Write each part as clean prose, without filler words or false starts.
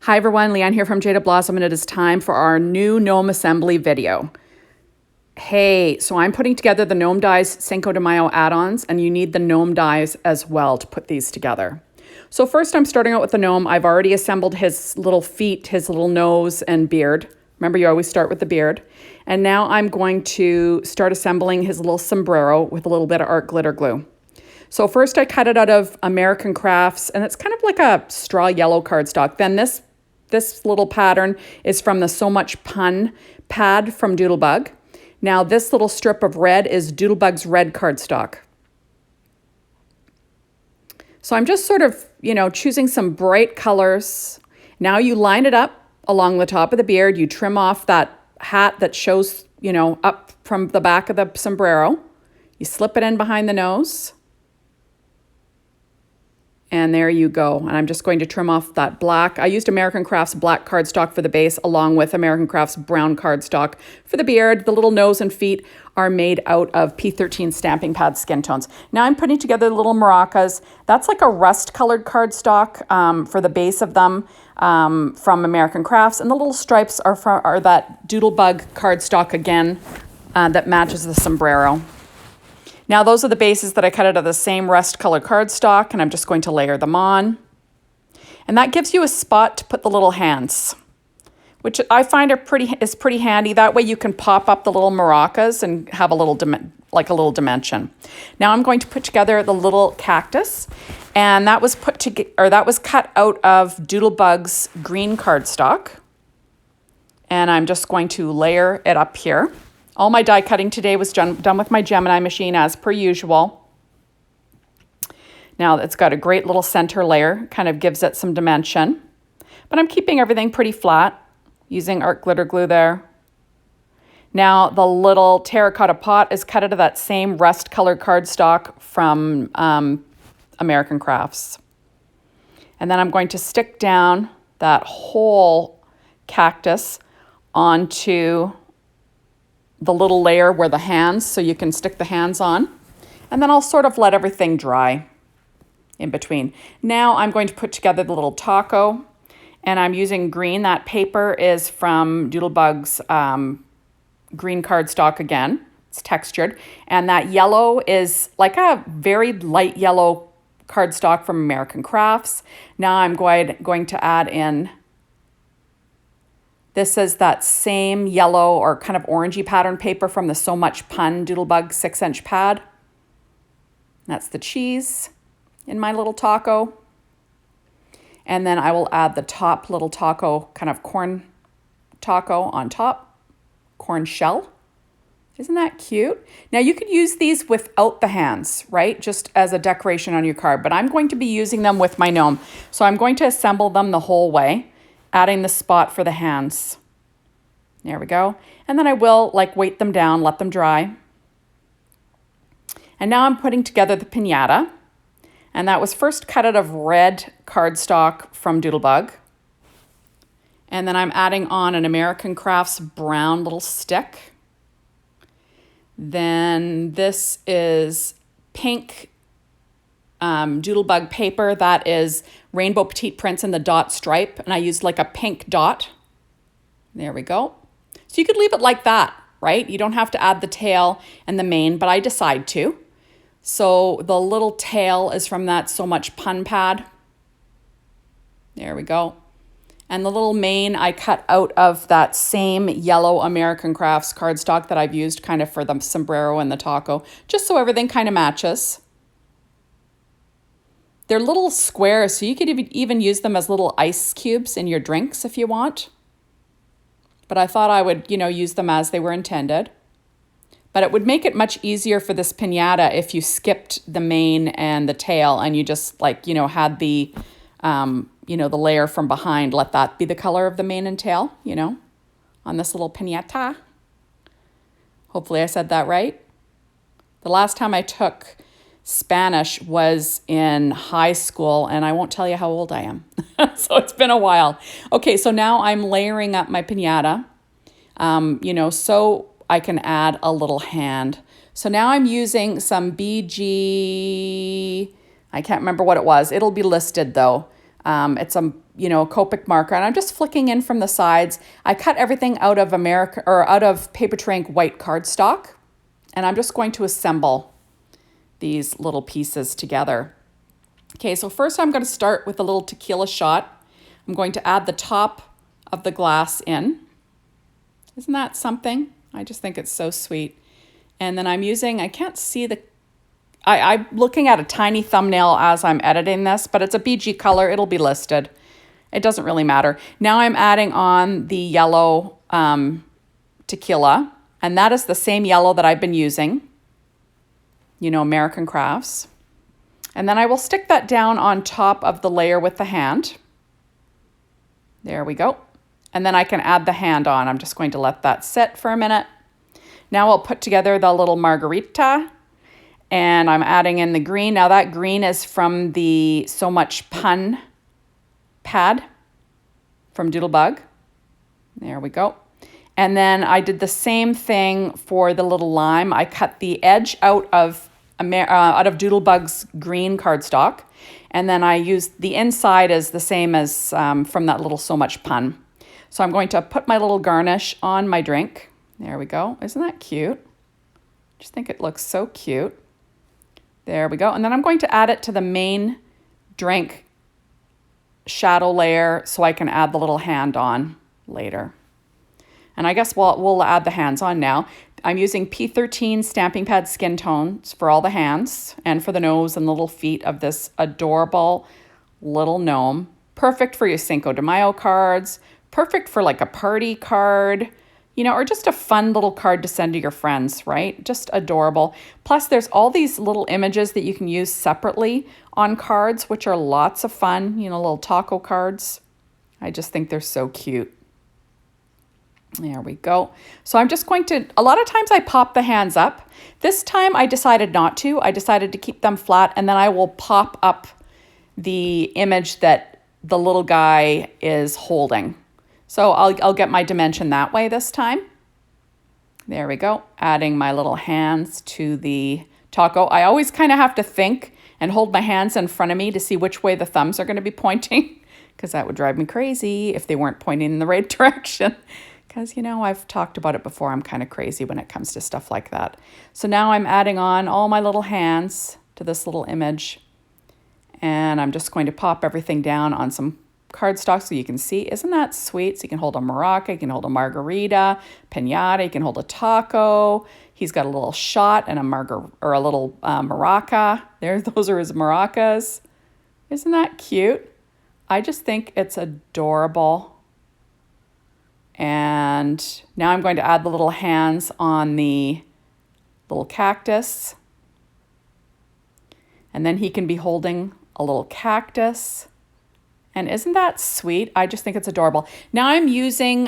Hi everyone, Leanne here from Jada Blossom, and it is time for our new gnome assembly video. Hey, so I'm putting together the gnome dies Cinco de Mayo add-ons, and you need the gnome dies as well to put these together. So first I'm starting out with the gnome. I've already assembled his little feet, his little nose and beard. Remember, you always start with the beard. And now I'm going to start assembling his little sombrero with a little bit of art glitter glue. So first I cut it out of American Crafts, and it's kind of like a straw yellow cardstock. Then this little pattern is from the So Much Pun pad from Doodlebug. Now this little strip of red is Doodlebug's red cardstock. So I'm just sort of, choosing some bright colors. Now you line it up along the top of the beard. You trim off that hat that shows, up from the back of the sombrero. You slip it in behind the nose. And there you go. And I'm just going to trim off that black. I used American Crafts black cardstock for the base along with American Crafts brown cardstock for the beard. The little nose and feet are made out of P13 stamping pad skin tones. Now I'm putting together the little maracas. That's like a rust colored cardstock for the base of them from American Crafts. And the little stripes are that Doodlebug cardstock again that matches the sombrero. Now those are the bases that I cut out of the same rust color cardstock, and I'm just going to layer them on. And that gives you a spot to put the little hands, which I find is pretty handy. That way you can pop up the little maracas and have a little dimension. Now I'm going to put together the little cactus, and that was cut out of Doodlebug's green cardstock. And I'm just going to layer it up here. All my die cutting today was done with my Gemini machine as per usual. Now it's got a great little center layer, kind of gives it some dimension. But I'm keeping everything pretty flat, using art glitter glue there. Now the little terracotta pot is cut out of that same rust colored cardstock from American Crafts. And then I'm going to stick down that whole cactus onto the little layer where the hands, so you can stick the hands on. And then I'll sort of let everything dry in between. Now I'm going to put together the little taco, and I'm using green. That paper is from Doodlebug's green cardstock again. It's textured. And that yellow is like a very light yellow cardstock from American Crafts. Now I'm going to add in, this is that same yellow or kind of orangey pattern paper from the So Much Pun Doodlebug 6-inch pad. That's the cheese in my little taco. And then I will add the top little taco, kind of corn taco on top, corn shell. Isn't that cute? Now you could use these without the hands, right? Just as a decoration on your card, but I'm going to be using them with my gnome. So I'm going to assemble them the whole way, adding the spot for the hands. There we go. And then I will weight them down, let them dry. And now I'm putting together the pinata. And that was first cut out of red cardstock from Doodlebug. And then I'm adding on an American Crafts brown little stick. Then this is pink Doodlebug paper. That is Rainbow Petite Prints in the dot stripe, and I used like a pink dot. There we go. So you could leave it like that, right? You don't have to add the tail and the mane, but I decide to. So the little tail is from that So Much Pun pad. There we go. And the little mane I cut out of that same yellow American Crafts cardstock that I've used kind of for the sombrero and the taco, just so everything kind of matches. They're little squares, so you could even use them as little ice cubes in your drinks if you want. But I thought I would, use them as they were intended. But it would make it much easier for this piñata if you skipped the mane and the tail and you just had the, the layer from behind. Let that be the color of the mane and tail, on this little piñata. Hopefully I said that right. The last time I took Spanish was in high school, and I won't tell you how old I am. So it's been a while. Okay, so now I'm layering up my piñata, so I can add a little hand. So now I'm using some BG, I can't remember what it was. It'll be listed though. It's a, Copic marker, and I'm just flicking in from the sides. I cut everything out of out of paper tray ink white cardstock, and I'm just going to assemble these little pieces together. Okay, so first I'm going to start with a little tequila shot. I'm going to add the top of the glass in. Isn't that something? I just think it's so sweet. And then I'm using, I can't see I'm looking at a tiny thumbnail as I'm editing this, but it's a BG color. It'll be listed. It doesn't really matter. Now I'm adding on the yellow tequila, and that is the same yellow that I've been using, American Crafts. And then I will stick that down on top of the layer with the hand. There we go. And then I can add the hand on. I'm just going to let that sit for a minute. Now I'll put together the little Margarita, and I'm adding in the green. Now that green is from the So Much Pun pad from Doodlebug. There we go. And then I did the same thing for the little lime. I cut the edge out of Doodlebug's green cardstock, and then I used the inside as the same as from that little So Much Pun. So I'm going to put my little garnish on my drink. There we go. Isn't that cute? Just think it looks so cute. There we go. And then I'm going to add it to the main drink shadow layer so I can add the little hand on later. And I guess we'll add the hands on now. I'm using P13 stamping pad skin tones for all the hands and for the nose and little feet of this adorable little gnome. Perfect for your Cinco de Mayo cards. Perfect for like a party card, or just a fun little card to send to your friends, right? Just adorable. Plus, there's all these little images that you can use separately on cards, which are lots of fun, little taco cards. I just think they're so cute. There we go. So I'm just going to, a lot of times I pop the hands up. This time I decided not to. I decided to keep them flat, and then I will pop up the image that the little guy is holding. So I'll get my dimension that way this time. There we go. Adding my little hands to the taco. I always kind of have to think and hold my hands in front of me to see which way the thumbs are going to be pointing, because that would drive me crazy if they weren't pointing in the right direction. Because, I've talked about it before. I'm kind of crazy when it comes to stuff like that. So now I'm adding on all my little hands to this little image. And I'm just going to pop everything down on some cardstock so you can see. Isn't that sweet? So you can hold a maraca, you can hold a margarita, pinata, you can hold a taco. He's got a little shot and a little maraca. Those are his maracas. Isn't that cute? I just think it's adorable. And now I'm going to add the little hands on the little cactus. And then he can be holding a little cactus. And isn't that sweet? I just think it's adorable. Now I'm using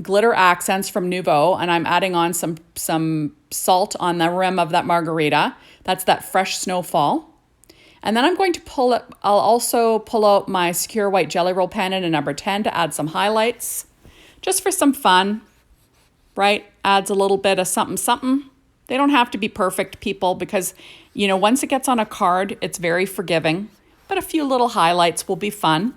glitter accents from Nouveau, and I'm adding on some salt on the rim of that margarita. That's that fresh snowfall. And then I'm going to I'll also pull out my Secure White Jelly Roll pen in a number 10 to add some highlights. Just for some fun, right? Adds a little bit of something, something. They don't have to be perfect, people, because, once it gets on a card, it's very forgiving. But a few little highlights will be fun.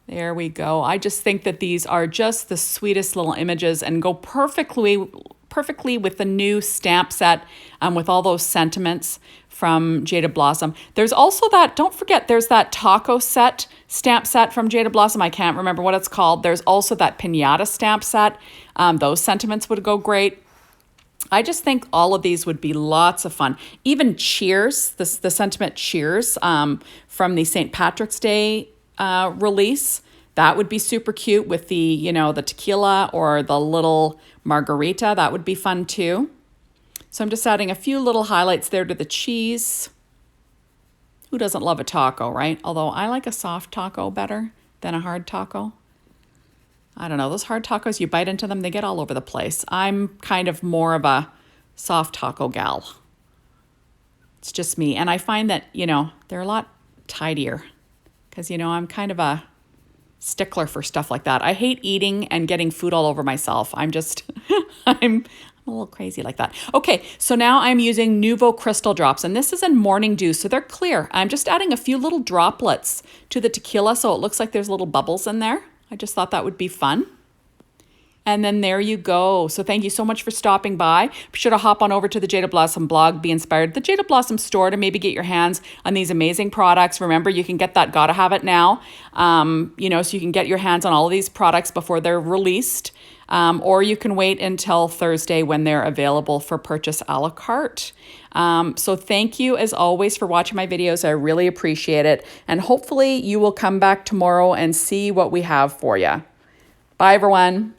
There we go. I just think that these are just the sweetest little images and go perfectly with the new stamp set with all those sentiments from Jada Blossom. There's also don't forget, there's that taco stamp set from Jada Blossom. I can't remember what it's called. There's also that pinata stamp set. Those sentiments would go great. I just think all of these would be lots of fun. Even Cheers, the sentiment Cheers from the St. Patrick's Day release, that would be super cute with the, the tequila or the little margarita. That would be fun too. So I'm just adding a few little highlights there to the cheese. Who doesn't love a taco, right? Although I like a soft taco better than a hard taco. I don't know, those hard tacos, you bite into them, they get all over the place. I'm kind of more of a soft taco gal. It's just me. And I find that, they're a lot tidier because, I'm kind of a stickler for stuff like that. I hate eating and getting food all over myself. I'm just, I'm a little crazy like that. Okay, so now I'm using Nuvo Crystal Drops, and this is in Morning Dew, so they're clear. I'm just adding a few little droplets to the tequila, so it looks like there's little bubbles in there. I just thought that would be fun. And then there you go. So thank you so much for stopping by. Be sure to hop on over to the Jada Blossom blog, be inspired, the Jada Blossom store, to maybe get your hands on these amazing products. Remember, you can get that Gotta Have It now, so you can get your hands on all of these products before they're released. Or you can wait until Thursday when they're available for purchase a la carte. So thank you as always for watching my videos. I really appreciate it. And hopefully you will come back tomorrow and see what we have for you. Bye, everyone.